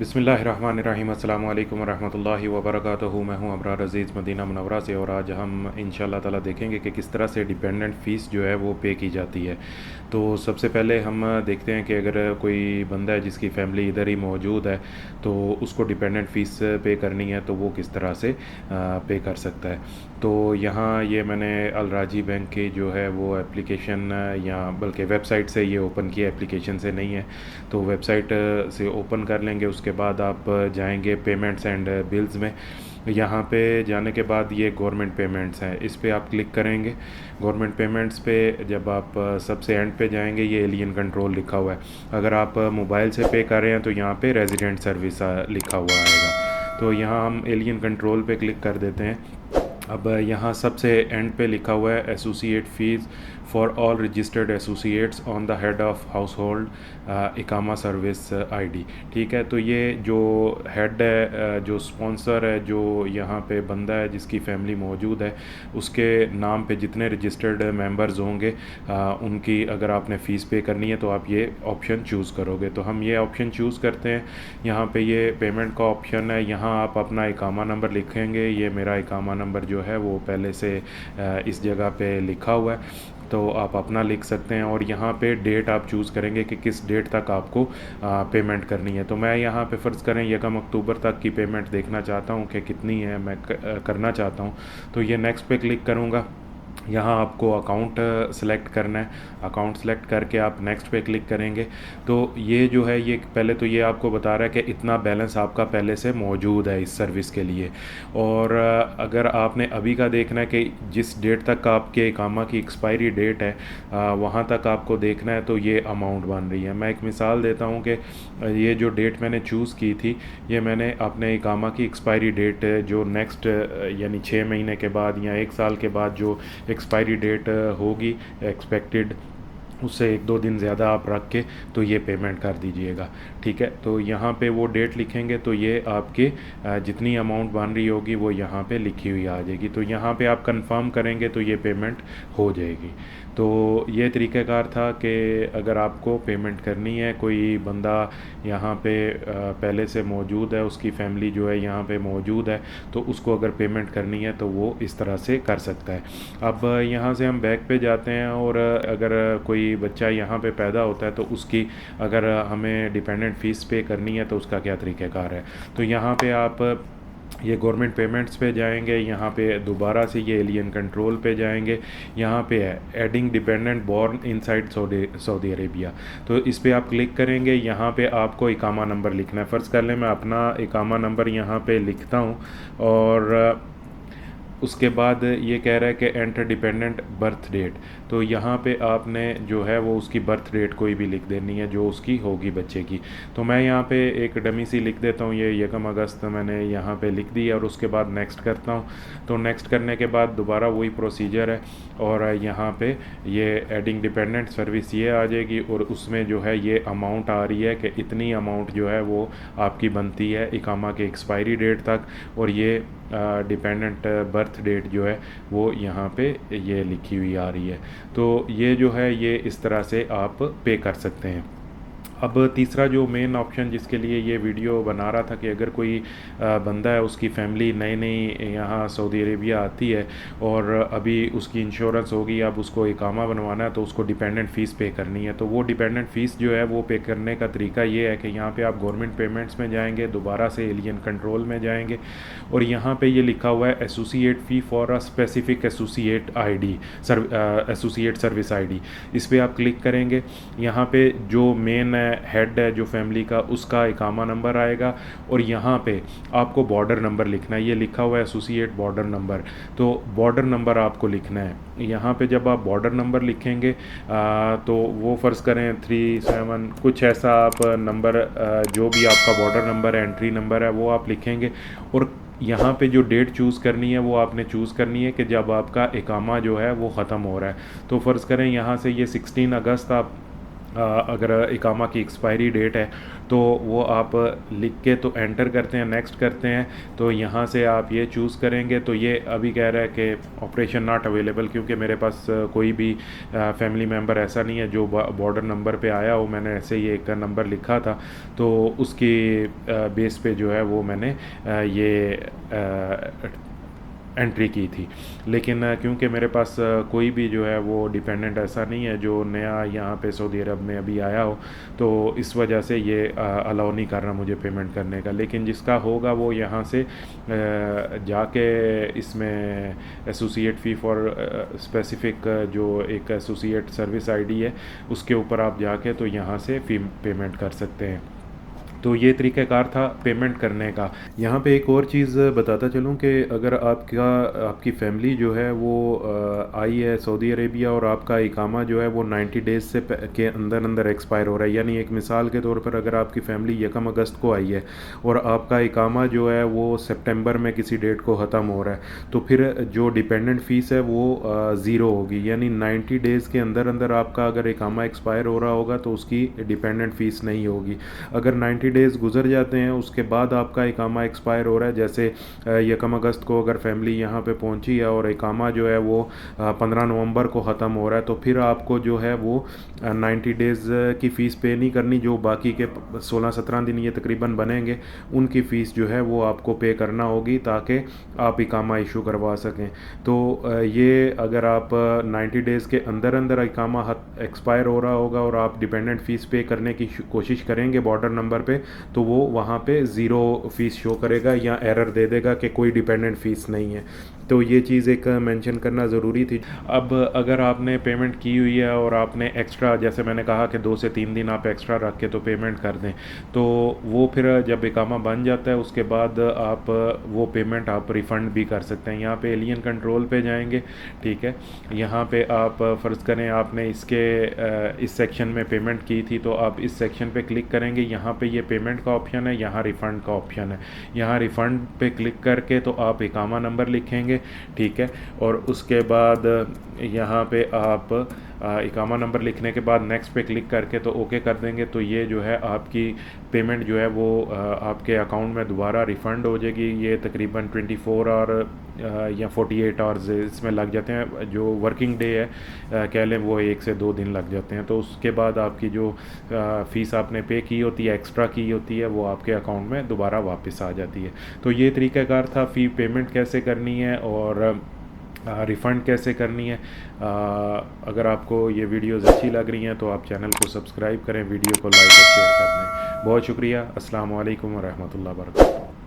बिस्मिल्लाहिर्रहमानिर्रहीम अस्सलामु अलैकुम वरहमतुल्लाहि वबरकातुहू। मैं हूं अबरार अज़ीज़ मदीना मुनव्वरा से, और आज हम इंशाअल्लाह ताला देखेंगे कि किस तरह से डिपेंडेंट फ़ीस जो है वो पे की जाती है। तो सबसे पहले हम देखते हैं कि अगर कोई बंदा है जिसकी फ़ैमिली इधर ही मौजूद है तो उसको डिपेंडेंट फ़ीस पे करनी है तो वो किस तरह से पे कर सकता है। तो यहाँ ये मैंने अल राजी बैंक की जो है वो एप्लीकेशन, या बल्कि वेबसाइट से ये ओपन किया, एप्लीकेशन से नहीं है। तो वेबसाइट से ओपन कर लेंगे, उसके बाद आप जाएंगे पेमेंट्स एंड बिल्स में। यहाँ पे जाने के बाद ये गवर्नमेंट पेमेंट्स हैं, इस पे आप क्लिक करेंगे। गवर्नमेंट पेमेंट्स पे जब आप सबसे एंड पे जाएंगे ये एलियन कंट्रोल लिखा हुआ है। अगर आप मोबाइल से पे कर रहे हैं तो यहाँ पे रेजिडेंट सर्विस लिखा हुआ आएगा। तो यहाँ हम एलियन कंट्रोल पे क्लिक कर देते हैं। अब यहाँ सबसे एंड पे लिखा हुआ है associate fees for all registered associates on the head of household इकामा सर्विस आईडी। ठीक है, तो ये जो हेड है, जो स्पॉन्सर है, जो यहाँ पे बंदा है जिसकी फैमिली मौजूद है, उसके नाम पे जितने रजिस्टर्ड मेंबर्स होंगे उनकी अगर आपने फ़ीस पे करनी है तो आप ये ऑप्शन चूज़ करोगे। तो हम ये ऑप्शन चूज़ करते हैं। यहाँ पे ये पेमेंट का ऑप्शन है, यहाँ आप अपना इकामा नंबर लिखेंगे। ये मेरा इकामा नंबर जो है वो पहले से इस जगह पे लिखा हुआ है, तो आप अपना लिख सकते हैं। और यहाँ पे डेट आप चूज़ करेंगे कि किस डेट तक आपको पेमेंट करनी है। तो मैं यहाँ पे फ़र्ज़ करें 1 अक्टूबर तक की पेमेंट देखना चाहता हूँ कि कितनी है, मैं करना चाहता हूँ। तो ये नेक्स्ट पे क्लिक करूँगा। यहाँ आपको अकाउंट सेलेक्ट करना है। अकाउंट सेलेक्ट करके आप नेक्स्ट पे क्लिक करेंगे। तो ये जो है ये पहले तो ये आपको बता रहा है कि इतना बैलेंस आपका पहले से मौजूद है इस सर्विस के लिए। और अगर आपने अभी का देखना है कि जिस डेट तक आपके इकामा की एक्सपायरी डेट है वहाँ तक आपको देखना है, तो ये अमाउंट बन रही है। मैं एक मिसाल देता हूँ कि ये जो डेट मैंने चूज़ की थी, ये मैंने अपने इकामा की एक्सपायरी डेट जो नेक्स्ट यानी 6 महीने के बाद या 1 साल के बाद जो एक्सपायरी डेट होगी एक्सपेक्टेड, उससे 1-2 दिन ज़्यादा आप रख के तो ये पेमेंट कर दीजिएगा। ठीक है, तो यहाँ पे वो डेट लिखेंगे तो ये आपके जितनी अमाउंट बन रही होगी वो यहाँ पे लिखी हुई आ जाएगी। तो यहाँ पे आप कंफर्म करेंगे तो ये पेमेंट हो जाएगी। तो ये तरीक़ाकार था कि अगर आपको पेमेंट करनी है, कोई बंदा यहाँ पे पहले से मौजूद है, उसकी फ़ैमिली जो है यहाँ पे मौजूद है, तो उसको अगर पेमेंट करनी है तो वो इस तरह से कर सकता है। अब यहाँ से हम बैक पे जाते हैं, और अगर कोई बच्चा यहाँ पे पैदा होता है तो उसकी अगर हमें डिपेंडेंट फ़ीस पे करनी है तो उसका क्या तरीक़ाकार है। तो यहाँ पे आप ये गवर्नमेंट पेमेंट्स पे जाएंगे, यहाँ पे दोबारा से ये एलियन कंट्रोल पे जाएंगे। यहाँ पे है adding dependent born inside Saudi Arabia. तो इस पे आप क्लिक करेंगे। यहाँ पे आपको इकामा नंबर लिखना है। फ़र्ज़ कर लें मैं अपना इकामा नंबर यहाँ पे लिखता हूँ, और उसके बाद ये कह रहा है कि एंटर डिपेंडेंट बर्थ डेट। तो यहाँ पे आपने जो है वो उसकी बर्थ डेट कोई भी लिख देनी है जो उसकी होगी बच्चे की। तो मैं यहाँ पे एक डमी सी लिख देता हूँ, ये 1 अगस्त मैंने यहाँ पे लिख दी, और उसके बाद नेक्स्ट करता हूँ। तो नेक्स्ट करने के बाद दोबारा वही प्रोसीजर है, और यहाँ पे ये एडिंग डिपेंडेंट सर्विस ये आ जाएगी, और उसमें जो है ये अमाउंट आ रही है कि इतनी अमाउंट जो है वो आपकी बनती है इकामा के एक्सपायरी डेट तक, और ये डिपेंडेंट बर्थ डेट जो है वो यहाँ पे ये लिखी हुई आ रही है। तो ये जो है ये इस तरह से आप पे कर सकते हैं। अब तीसरा जो मेन ऑप्शन जिसके लिए ये वीडियो बना रहा था कि अगर कोई बंदा है, उसकी फ़ैमिली नई नई यहाँ सऊदी अरेबिया आती है और अभी उसकी इंश्योरेंस होगी, अब उसको इकामा बनवाना है तो उसको डिपेंडेंट फ़ीस पे करनी है। तो वो डिपेंडेंट फ़ीस जो है वो पे करने का तरीका ये है कि यहाँ पे आप गवर्नमेंट पेमेंट्स में जाएंगे, दोबारा से एलियन कंट्रोल में जाएंगे, और यहाँ पे ये लिखा हुआ है associate fee for a specific associate ID, associate service ID. इस पर आप क्लिक करेंगे। यहाँ पे जो मेन हेड है जो फैमिली का, उसका इकामा नंबर आएगा, और यहाँ पे आपको बॉर्डर नंबर लिखना है। ये लिखा हुआ है एसोसिएट बॉर्डर नंबर, तो बॉर्डर नंबर आपको लिखना है। यहाँ पे जब आप बॉर्डर नंबर लिखेंगे तो वो फ़र्ज़ करें 37 कुछ ऐसा आप नंबर, जो भी आपका बॉर्डर नंबर है, एंट्री नंबर है, वो आप लिखेंगे। और यहाँ पे जो डेट चूज़ करनी है वो आपने चूज़ करनी है कि जब आपका इकामा जो है वो ख़त्म हो रहा है। तो फ़र्ज़ करें यहाँ से ये 16 अगस्त आप अगर इकामा की एक्सपायरी डेट है तो वो आप लिख के तो एंटर करते हैं, नेक्स्ट करते हैं, तो यहाँ से आप ये चूज़ करेंगे। तो ये अभी कह रहा है कि ऑपरेशन नॉट अवेलेबल, क्योंकि मेरे पास कोई भी फैमिली मेम्बर ऐसा नहीं है जो बॉर्डर नंबर पे आया हो। मैंने ऐसे ही एक नंबर लिखा था, तो उसकी बेस पे जो है वो मैंने ये एंट्री की थी। लेकिन क्योंकि मेरे पास कोई भी जो है वो डिपेंडेंट ऐसा नहीं है जो नया यहाँ पे सऊदी अरब में अभी आया हो, तो इस वजह से ये अलाउ नहीं कर रहा मुझे पेमेंट करने का। लेकिन जिसका होगा वो यहाँ से जाके इसमें एसोसिएट फ़ी फॉर स्पेसिफ़िक जो एक एसोसिएट सर्विस आईडी है उसके ऊपर आप जाके तो यहाँ से फ़ी पेमेंट कर सकते हैं। तो ये तरीक़ाकार था पेमेंट करने का। यहाँ पे एक और चीज़ बताता चलूँ कि अगर आपकी फ़ैमिली जो है वो आई है सऊदी अरेबिया और आपका इकामा जो है वो 90 डेज़ से के अंदर अंदर एक्सपायर हो रहा है, यानी एक मिसाल के तौर पर अगर आपकी फ़ैमिली 1 अगस्त को आई है और आपका इकामा जो है वो सितंबर में किसी डेट को ख़त्म हो रहा है, तो फिर जो डिपेंडेंट फ़ीस है वो ज़ीरो होगी। यानी 90 डेज़ के अंदर अंदर आपका अगर इकामा एक्सपायर हो रहा होगा तो उसकी डिपेंडेंट फ़ीस नहीं होगी। अगर 90 डेज़ गुजर जाते हैं उसके बाद आपका इकामा एक्सपायर हो रहा है, जैसे 1 अगस्त को अगर फैमिली यहाँ पे पहुँची है और इकामा जो है वो 15 नवंबर को ख़त्म हो रहा है, तो फिर आपको जो है वो 90 डेज़ की फ़ीस पे नहीं करनी। जो बाकी के 16-17 दिन ये तकरीबन बनेंगे उनकी फ़ीस जो है वो आपको पे करना होगी ताकि आप इकामा इशू करवा सकें। तो ये अगर आप 90 डेज़ के अंदर अंदर इकामा एक्सपायर हो रहा होगा और आप डिपेंडेंट फ़ीस पे करने की कोशिश करेंगे बॉर्डर नंबर पे, तो वो वहाँ पे ज़ीरो फ़ीस शो करेगा या एरर दे देगा कि कोई डिपेंडेंट फ़ीस नहीं है। तो ये चीज़ एक मेंशन करना ज़रूरी थी। अब अगर आपने पेमेंट की हुई है और आपने एक्स्ट्रा, जैसे मैंने कहा कि 2 से 3 दिन आप एक्स्ट्रा रख के तो पेमेंट कर दें, तो वो फिर जब इकामा बन जाता है उसके बाद आप वो पेमेंट आप रिफ़ंड भी कर सकते हैं। यहाँ पे एलियन कंट्रोल पे जाएंगे, ठीक है। यहाँ पे आप फ़र्ज़ करें आपने इस सेक्शन में पेमेंट की थी, तो आप इस सेक्शन पे क्लिक करेंगे। यहाँ पे ये पेमेंट का ऑप्शन है, यहाँ रिफ़ंड का ऑप्शन है। यहाँ रिफ़ंड पे क्लिक करके तो आप इकामा नंबर लिखेंगे, ठीक है। और उसके बाद यहाँ पे आप इकामा नंबर लिखने के बाद नेक्स्ट पे क्लिक करके तो ओके कर देंगे। तो ये जो है आपकी पेमेंट जो है वो आपके अकाउंट में दोबारा रिफ़ंड हो जाएगी। ये तकरीबन 24 और या 48 आवर्स इसमें लग जाते हैं। जो वर्किंग डे है कह लें वो 1 से 2 दिन लग जाते हैं। तो उसके बाद आपकी जो फ़ीस आपने पे की होती है, एक्स्ट्रा की होती है, वो आपके अकाउंट में दोबारा वापस आ जाती है। तो ये तरीक़ाकार था फ़ी पेमेंट कैसे करनी है और रिफ़ंड कैसे करनी है। अगर आपको ये वीडियोज़ अच्छी लग रही हैं तो आप चैनल को सब्सक्राइब करें, वीडियो को लाइक और शेयर कर दें। बहुत शुक्रिया। अस्सलाम वालेकुम व रहमतुल्लाहि व बरकातहू।